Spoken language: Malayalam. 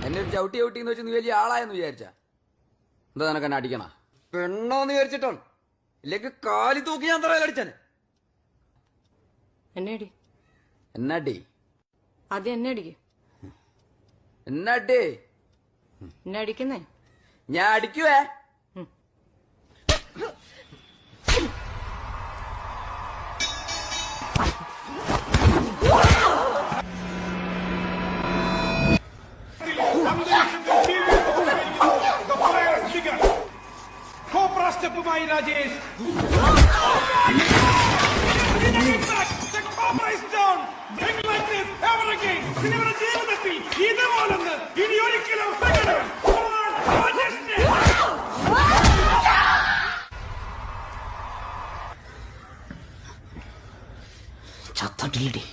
എന്നെ ഒരു ചവിട്ടി ചവിട്ടിന്ന് വെച്ച് നീ വലിയ ആളായെന്ന് വിചാരിച്ച എന്താ നിനക്ക് എന്നെ അടിക്കണ പെണ്ണോന്ന് വിചാരിച്ചിട്ടാണ് ഇല്ലെങ്കിൽ കാലി തൂക്കി ഞാൻ തറയിൽ അടിച്ചാന്. എന്നെ അടി. എന്നാടി ആദ്യം എന്നെ അടിക്ക്. എന്നാടി എന്നെ അടിക്കുന്നേ. ഞാൻ അടിക്കുവേ. Stepumai Rajesh. The Cobra is down. Bring like this ever again. നിങ്ങളുടെ ജീവിതത്തിൽ ഇതുപോലൊന്ന് ഇനി ഒരിക്കലും ചത്തട്ടില്ലടി.